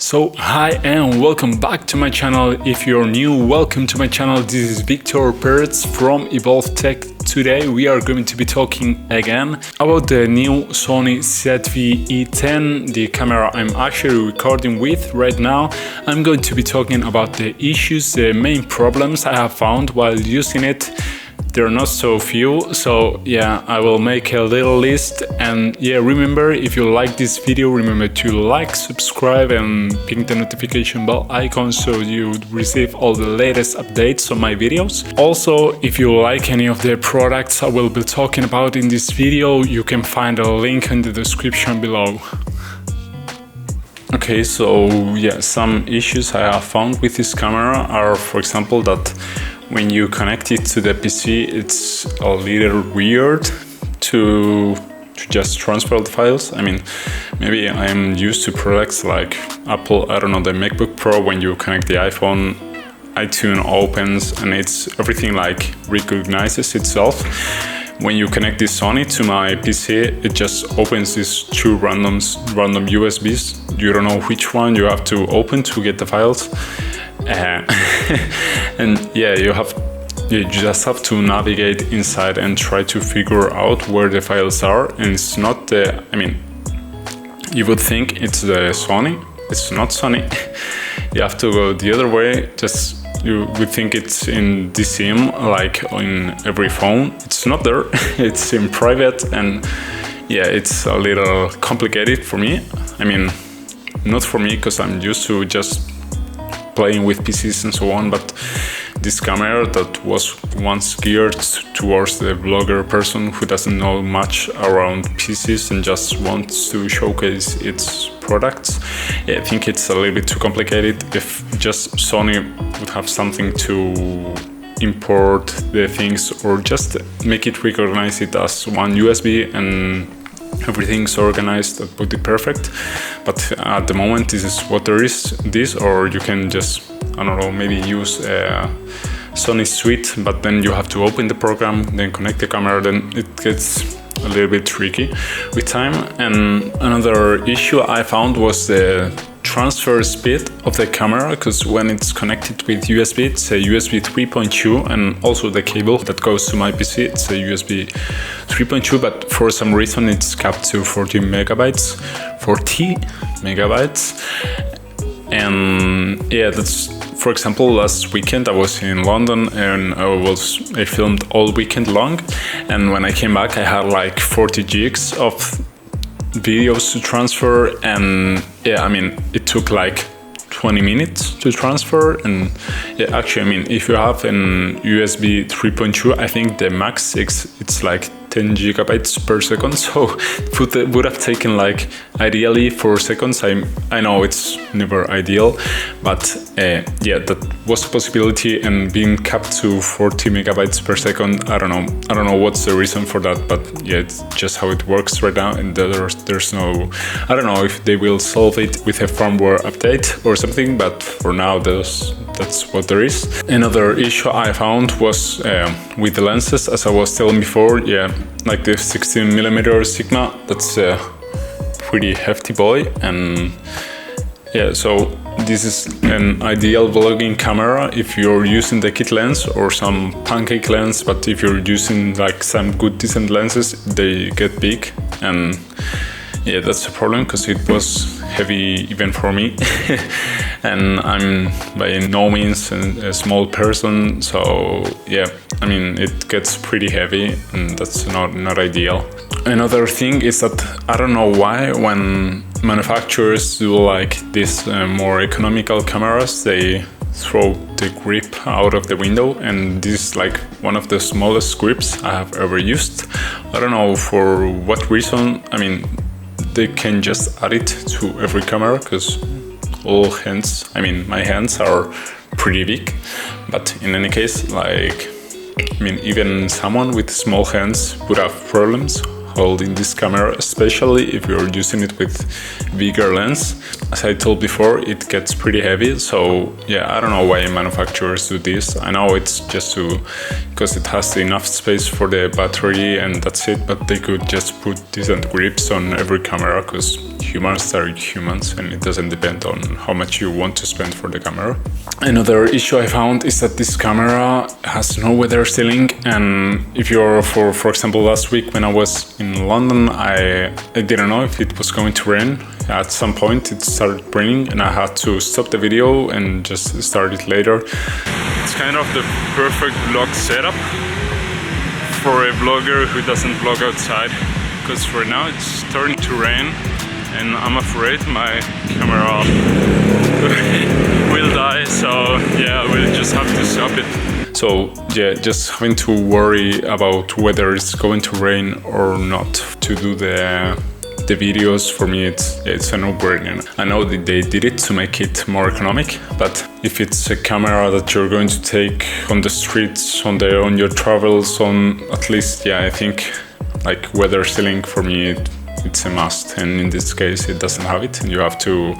So hi and welcome back to my channel. If you're new, welcome to my channel. This is Victor Perez from Evolve Tech. Today we are going to be talking again about the new Sony ZV E10, the camera I'm actually recording with right now. I'm going to be talking about the issues, the main problems I have found while using it. There are not so few, so yeah, I will make a little list. And yeah, remember, if you like this video, remember to like, subscribe and ping the notification bell icon so you receive all the latest updates on my videos. Also, if you like any of the products I will be talking about in this video, you can find a link in the description below. Okay, so yeah, some issues I have found with this camera are, for example, that when you connect it to the PC, it's a little weird to just transfer the files. I mean, maybe I'm used to products like Apple, I don't know, the MacBook Pro. When you connect the iPhone, iTunes opens and it's everything like recognizes itself. When you connect this Sony to my PC, it just opens these two random USBs. You don't know which one you have to open to get the files. And yeah, you just have to navigate inside and try to figure out where the files are. And it's not the, I mean, you would think it's the Sony. It's not Sony. You have to go the other way. You would think it's in the SIM, like in every phone. It's not there. It's in private, and yeah, it's a little complicated for me. I mean, not for me because I'm used to just playing with PCs and so on, but this camera that was once geared towards the vlogger person who doesn't know much around PCs and just wants to showcase its products, yeah, I think it's a little bit too complicated. If just Sony would have something to import the things or just make it recognize it as one USB and everything's organized, that would be perfect. But at the moment, this is what there is. This, or you can just, I don't know, maybe use a Sony Suite, but then you have to open the program, then connect the camera, then it gets a little bit tricky with time. And another issue I found was the transfer speed of the camera, because when it's connected with USB, it's a USB 3.2, and also the cable that goes to my PC, it's a USB 3.2, but for some reason it's capped to 40 megabytes. And yeah, that's, for example, last weekend I was in London and I filmed all weekend long, and when I came back I had like 40 gigs of videos to transfer, and yeah, I mean, it took like 20 minutes to transfer. And yeah, actually, I mean, if you have an USB 3.2, I think the max it's like 10 gigabytes per second, so it would have taken like ideally 4 seconds. I know it's never ideal, but yeah, that was a possibility, and being capped to 40 megabytes per second, I don't know what's the reason for that, but yeah, it's just how it works right now, and there's no, I don't know if they will solve it with a firmware update or something, but for now that's what there is. Another issue I found was with the lenses, as I was telling before. Yeah, like the 16mm Sigma, that's a pretty hefty boy, and yeah, so this is an ideal vlogging camera if you're using the kit lens or some pancake lens, but if you're using like some good decent lenses, they get big, and yeah, that's a problem because it was heavy even for me. And I'm by no means a small person, so yeah, I mean, it gets pretty heavy, and that's not ideal. Another thing is that I don't know why when manufacturers do like these more economical cameras, they throw the grip out of the window, and this is like one of the smallest grips I have ever used. I don't know for what reason. I mean, they can just add it to every camera because all hands, I mean, my hands are pretty big, but in any case, like, I mean, even someone with small hands would have problems. holding this camera, especially if you're using it with bigger lens. As I told before, it gets pretty heavy, so yeah, I don't know why manufacturers do this. I know it's just because it has enough space for the battery and that's it, but they could just put decent grips on every camera, because humans are humans and it doesn't depend on how much you want to spend for the camera. Another issue I found is that this camera has no weather sealing, and if you're, for example, last week when I was in London, I didn't know if it was going to rain. At some point it started raining and I had to stop the video and just start it later. It's kind of the perfect vlog setup for a vlogger who doesn't vlog outside, because right now it's starting to rain and I'm afraid my camera will die, so yeah, we'll just have to stop it. So yeah, just having to worry about whether it's going to rain or not to do the videos, for me it's a no-brainer. I know that they did it to make it more economic, but if it's a camera that you're going to take on the streets, on your travels, on at least, yeah, I think like weather sealing, for me it's a must, and in this case it doesn't have it, and you have to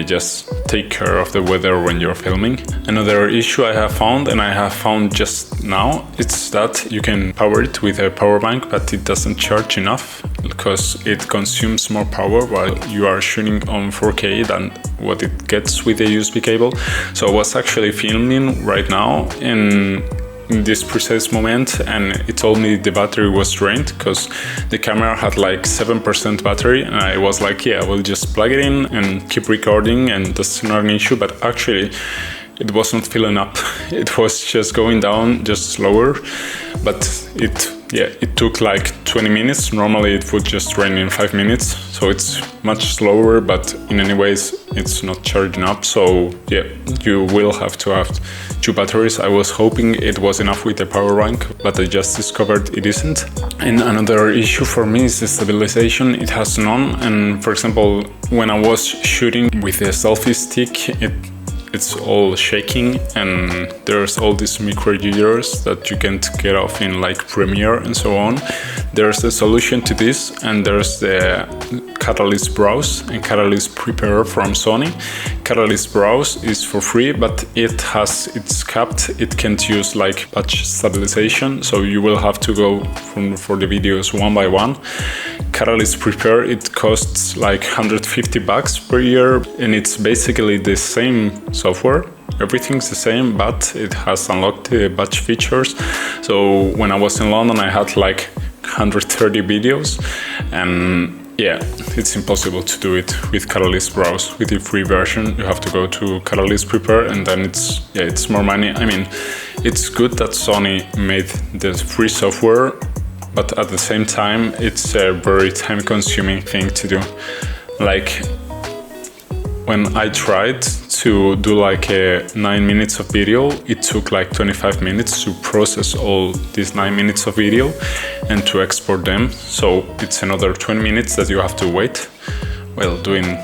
just take care of the weather when you're filming. Another issue I have found, and I have found just now, it's that you can power it with a power bank, but it doesn't charge enough because it consumes more power while you are shooting on 4K than what it gets with a USB cable. So I was actually filming right now in this precise moment, and it told me the battery was drained because the camera had like 7% battery, and I was like, yeah, we'll just plug it in and keep recording and that's not an issue. But actually it wasn't filling up, it was just going down, just slower, but it took like 20 minutes. Normally it would just drain in 5 minutes, so it's much slower, but in any ways it's not charging up. So yeah, you will have to have 2 batteries. I was hoping it was enough with the power bank, but I just discovered it isn't. And another issue for me is the stabilization. It has none, and for example, when I was shooting with a selfie stick, it's all shaking, and there's all these micro jitters that you can't get off in like Premiere and so on. There's a solution to this, and there's the Catalyst Browse and Catalyst Prepare from Sony. Catalyst Browse is for free, but it's capped. It can't use like batch stabilization, so you will have to go for the videos one by one. Catalyst Prepare, it costs like $150 per year, and it's basically the same software. Everything's the same, but it has unlocked the batch features. So when I was in London, I had like 130 videos, and yeah, it's impossible to do it with Catalyst Browse. With the free version, you have to go to Catalyst Prepare, and then it's more money. I mean, it's good that Sony made the free software, but at the same time, it's a very time-consuming thing to do. Like, when I tried to do like a 9 minutes of video, it took like 25 minutes to process all these 9 minutes of video and to export them. So it's another 20 minutes that you have to wait while doing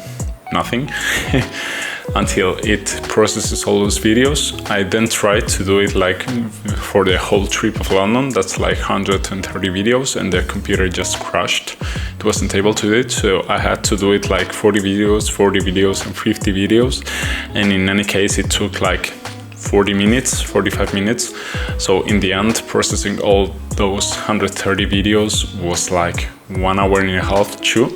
nothing until it processes all those videos. I then tried to do it like for the whole trip of London. That's like 130 videos, and the computer just crashed. It wasn't able to do it, so I had to do it like 40 videos and 50 videos. And in any case, it took like 45 minutes. So in the end, processing all those 130 videos was like 1 hour and a half too.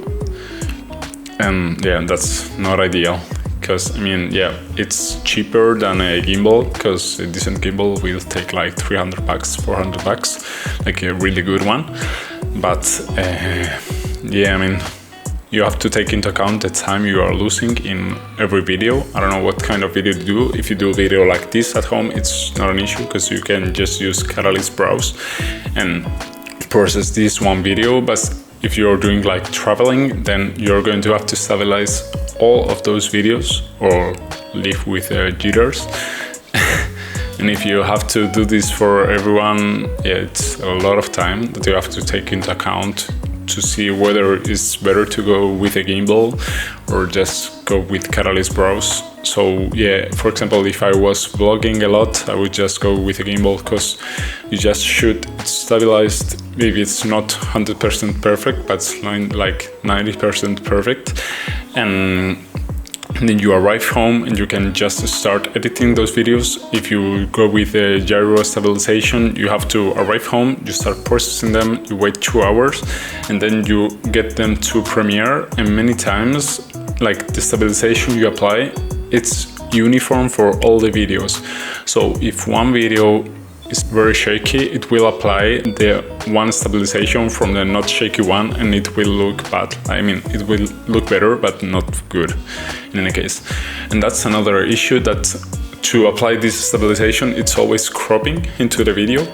And yeah, that's not ideal. Because I mean, yeah, it's cheaper than a gimbal, because a decent gimbal will take like $300, $400, like a really good one. But yeah, I mean, you have to take into account the time you are losing in every video. I don't know what kind of video you do. If you do a video like this at home, it's not an issue, because you can just use Catalyst Browse and process this one video. But if you're doing like traveling, then you're going to have to stabilize all of those videos or live with jitters. And if you have to do this for everyone, yeah, it's a lot of time that you have to take into account to see whether it's better to go with a gimbal or just go with Catalyst Browse. So yeah, for example, if I was vlogging a lot, I would just go with a gimbal, because you just shoot, it's stabilized. Maybe it's not 100% perfect, but it's like 90% perfect. And then you arrive home and you can just start editing those videos. If you go with a gyro stabilization, you have to arrive home, you start processing them, you wait 2 hours, and then you get them to Premiere. And many times, like the stabilization you apply, it's uniform for all the videos. So if one video is very shaky, it will apply the one stabilization from the not shaky one, and it will look bad. I mean, it will look better, but not good in any case. And that's another issue, that to apply this stabilization, it's always cropping into the video.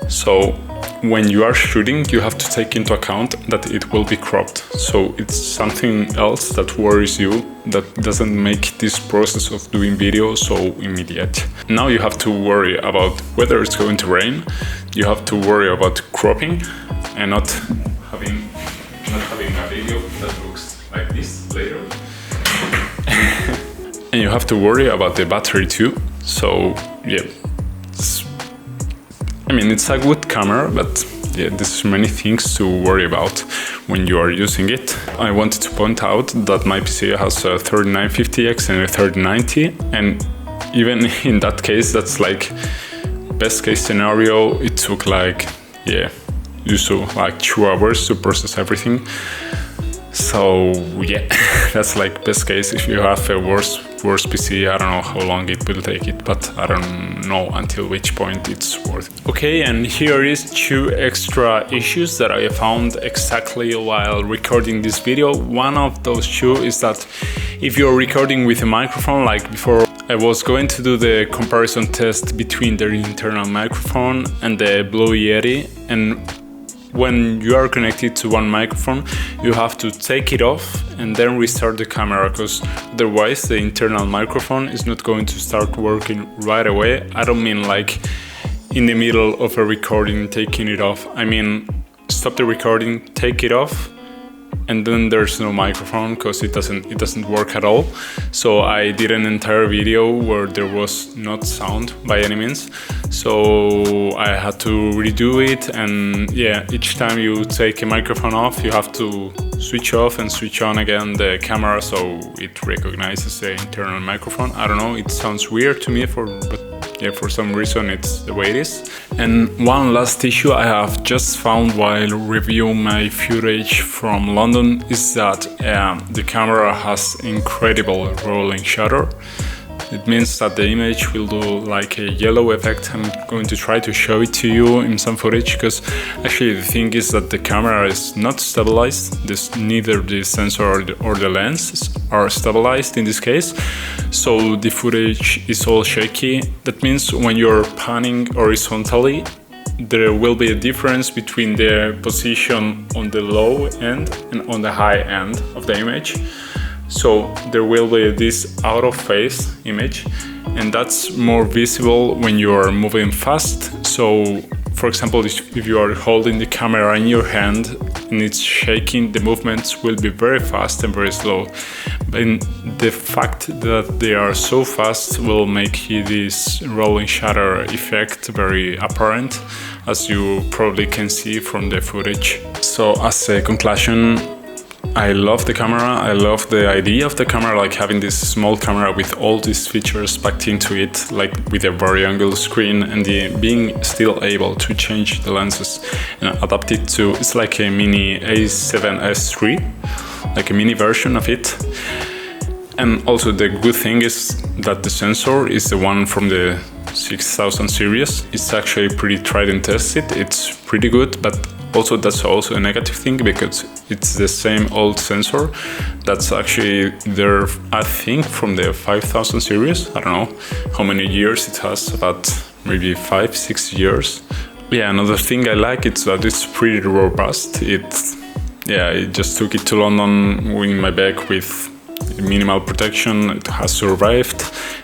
So when you are shooting, you have to take into account that it will be cropped. So it's something else that worries you, that doesn't make this process of doing video so immediate. Now you have to worry about whether it's going to rain. You have to worry about cropping and not having a video that looks like this later. And you have to worry about the battery too. So yeah, I mean, it's a good camera, but yeah, there's many things to worry about when you are using it. I wanted to point out that my PC has a 3950X and a 3090, and even in that case, that's like best case scenario. It took like, yeah, used to like 2 hours to process everything. So yeah, that's like best case. If you have a worse PC, I don't know how long it will take it, but I don't know until which point it's worth it. Okay, and here is 2 extra issues that I found exactly while recording this video. One of those 2 is that if you're recording with a microphone, like before, I was going to do the comparison test between the internal microphone and the Blue Yeti, and when you are connected to one microphone, you have to take it off and then restart the camera, because otherwise the internal microphone is not going to start working right away. I don't mean like in the middle of a recording taking it off. I mean, stop the recording, take it off, and then there's no microphone, because it doesn't work at all. So I did an entire video where there was not sound by any means. So I had to redo it, and yeah, each time you take a microphone off, you have to switch off and switch on again the camera so it recognizes the internal microphone. I don't know, it sounds weird to me, but yeah, for some reason it's the way it is. And one last issue I have just found while reviewing my footage from London is that the camera has incredible rolling shutter. It means that the image will do like a yellow effect. I'm going to try to show it to you in some footage, because actually the thing is that the camera is not stabilized. Neither the sensor or the lens are stabilized in this case. So the footage is all shaky. That means when you're panning horizontally, there will be a difference between the position on the low end and on the high end of the image. So there will be this out of phase image, and that's more visible when you are moving fast. So for example, if you are holding the camera in your hand and it's shaking, the movements will be very fast and very slow. And the fact that they are so fast will make this rolling shutter effect very apparent, as you probably can see from the footage. So as a conclusion, I love the camera. I love the idea of the camera, like having this small camera with all these features packed into it, like with a vari-angle screen, and being still able to change the lenses and adapt it to, it's like a mini A7S III, like a mini version of it. And also the good thing is that the sensor is the one from the 6000 series. It's actually pretty tried and tested. It's pretty good, but also that's also a negative thing, because it's the same old sensor that's actually there, I think, from the 5000 series. I don't know how many years it has, about maybe 5-6 years. Yeah, another thing I like is that it's pretty robust. I just took it to London in my bag with minimal protection. It has survived,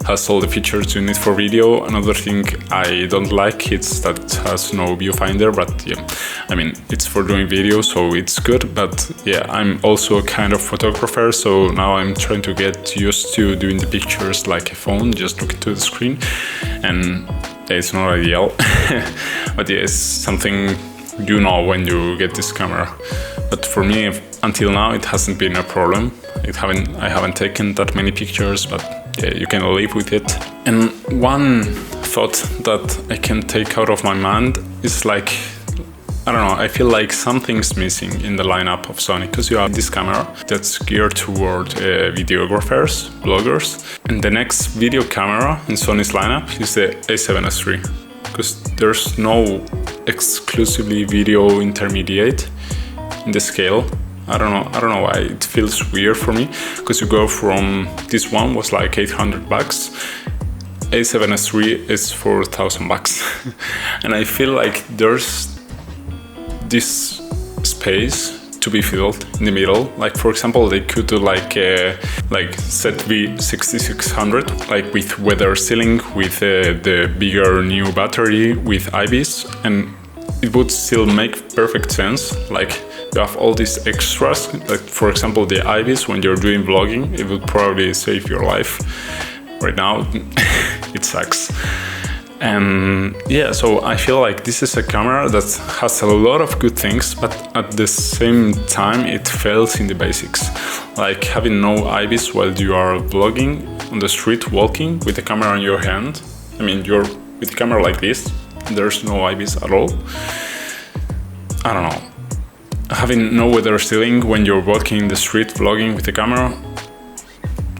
has all the features you need for video. Another thing I don't like is that it has no viewfinder, but yeah, I mean, it's for doing video, so it's good. But yeah, I'm also a kind of photographer, so now I'm trying to get used to doing the pictures like a phone, just looking to the screen, and it's not ideal. But yeah, it's something you know when you get this camera. But for me, until now, it hasn't been a problem. I haven't taken that many pictures, but yeah, you can live with it. And one thought that I can take out of my mind is like, I don't know, I feel like something's missing in the lineup of Sony, because you have this camera that's geared toward videographers, bloggers, and the next video camera in Sony's lineup is the A7S III, because there's no exclusively video intermediate in the scale. I don't know why it feels weird for me, because you go from this one was like $800, A7S III is $4,000, and I feel like there's this space to be filled in the middle. Like for example, they could do like ZV 6600, like with weather sealing, with the bigger new battery, with IBIS, and it would still make perfect sense. Like you have all these extras, like for example the IBIS, when you're doing vlogging, it would probably save your life. Right now it sucks. And yeah, so I feel like this is a camera that has a lot of good things, but at the same time it fails in the basics. Like having no IBIS while you are vlogging on the street, walking with the camera in your hand. I mean, you're with the camera like this, there's no IBIS at all. I don't know. Having no weather sealing when you're walking in the street, vlogging with the camera.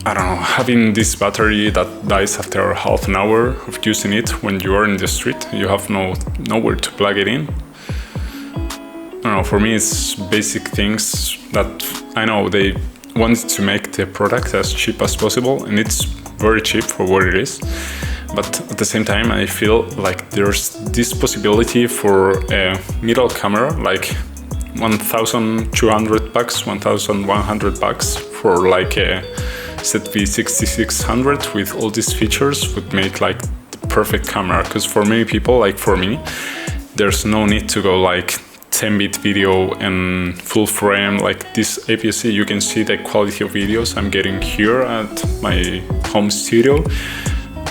I don't know, having this battery that dies after half an hour of using it when you are in the street, you have nowhere to plug it in. I don't know, for me it's basic things that I know they want to make the product as cheap as possible, and it's very cheap for what it is. But at the same time, I feel like there's this possibility for a middle camera, like $1,200, $1,100 for like a ZV 6600 with all these features would make like the perfect camera. Because for many people, like for me, there's no need to go like 10-bit video and full frame. Like this APS-C, you can see the quality of videos I'm getting here at my home studio.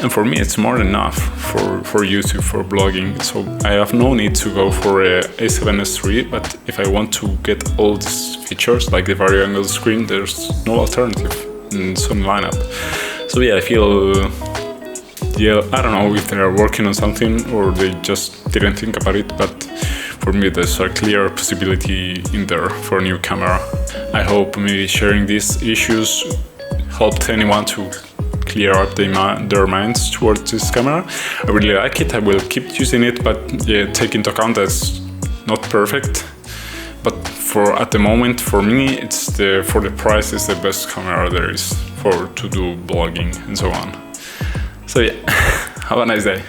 And for me, it's more than enough for YouTube, for blogging. So I have no need to go for a A7S III, but if I want to get all these features, like the variangle screen, there's no alternative in Sony lineup. So yeah, I feel, yeah, I don't know if they're working on something or they just didn't think about it, but for me, there's a clear possibility in there for a new camera. I hope maybe sharing these issues helped anyone to clear up their minds towards this camera. I really like it. I will keep using it, but yeah, take into account that's not perfect. But at the moment, for me, it's for the price, it's the best camera there is to do blogging and so on. So yeah, have a nice day.